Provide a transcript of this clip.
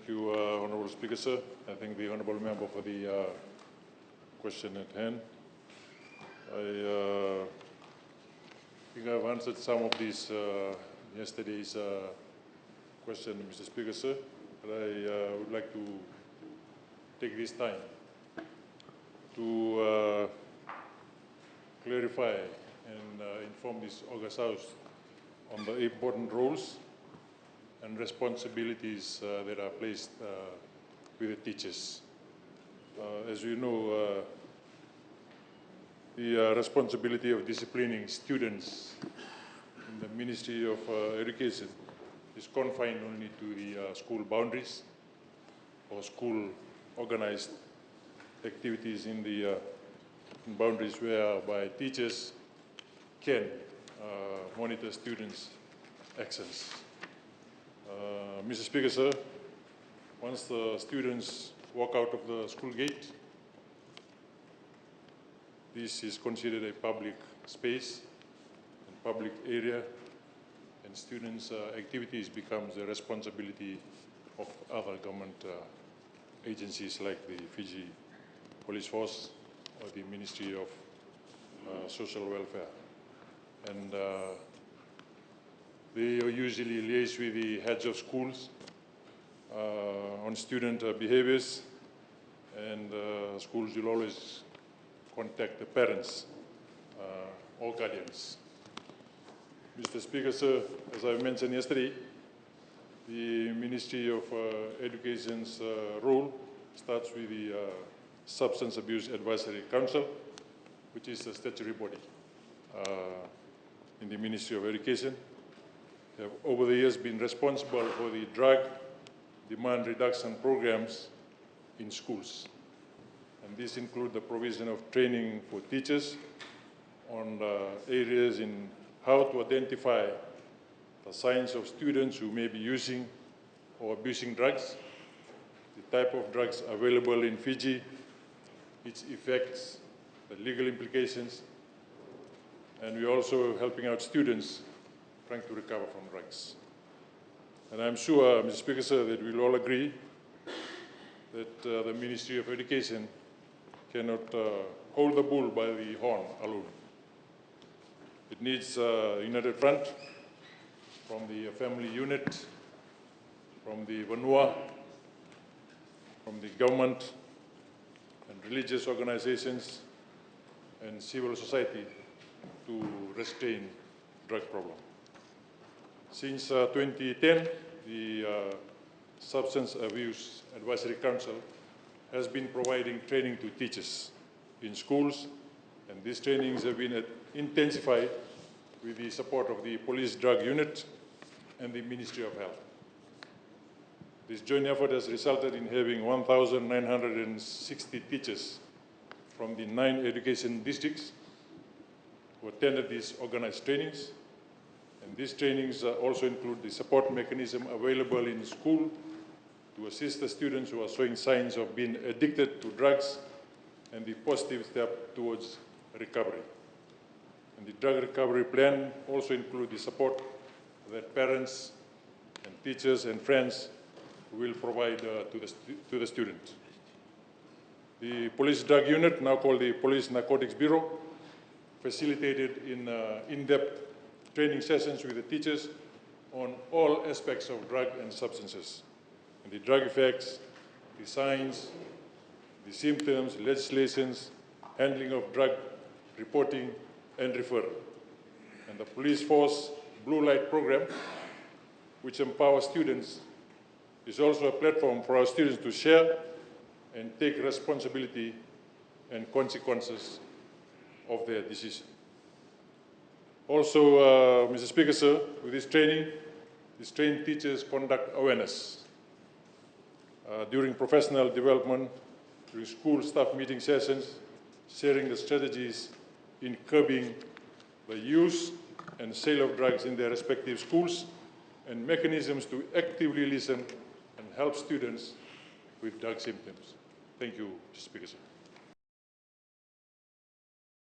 Thank you, Honourable Speaker, sir. I thank the Honourable Member for the question at hand. I think I've answered some of these yesterday's question, Mr. Speaker, sir, but I would like to take this time to clarify and inform this August House on the important roles and responsibilities that are placed with the teachers. As you know, the responsibility of disciplining students in the Ministry of Education is confined only to the school boundaries or school organized activities in the boundaries whereby teachers can monitor students' actions. Mr. Speaker, sir, once the students walk out of the school gate, this is considered a public space and public area, and students' activities becomes the responsibility of other government agencies like the Fiji Police Force or the Ministry of Social Welfare. And they usually liaise with the heads of schools on student behaviors, and schools will always contact the parents or guardians. Mr. Speaker, sir, as I mentioned yesterday, the Ministry of Education's role starts with the Substance Abuse Advisory Council, which is a statutory body in the Ministry of Education. They have over the years been responsible for the drug demand reduction programs in schools. And these include the provision of training for teachers on areas in how to identify the signs of students who may be using or abusing drugs, the type of drugs available in Fiji, its effects, the legal implications, and we're also helping out students trying to recover from drugs. And I'm sure, Mr. Speaker, sir, that we'll all agree that the Ministry of Education cannot hold the bull by the horn alone. It needs a united front from the family unit, from the Vanua, from the government and religious organizations and civil society to restrain drug problem. Since 2010, the Substance Abuse Advisory Council has been providing training to teachers in schools, and these trainings have been intensified with the support of the Police Drug Unit and the Ministry of Health. This joint effort has resulted in having 1,960 teachers from the 9 education districts who attended these organized trainings. And these trainings also include the support mechanism available in school to assist the students who are showing signs of being addicted to drugs and the positive step towards recovery. And the drug recovery plan also includes the support that parents and teachers and friends will provide to the student. The Police Drug Unit, now called the Police Narcotics Bureau, facilitated in-depth training sessions with the teachers on all aspects of drug and substances, and the drug effects, the signs, the symptoms, legislations, handling of drug reporting and referral. And the police force Blue Light program, which empowers students, is also a platform for our students to share and take responsibility and consequences of their decision. Also, Mr. Speaker, sir, with this training, these trained teachers conduct awareness during professional development, during school staff meeting sessions, sharing the strategies in curbing the use and sale of drugs in their respective schools, and mechanisms to actively listen and help students with drug symptoms. Thank you, Mr. Speaker, sir.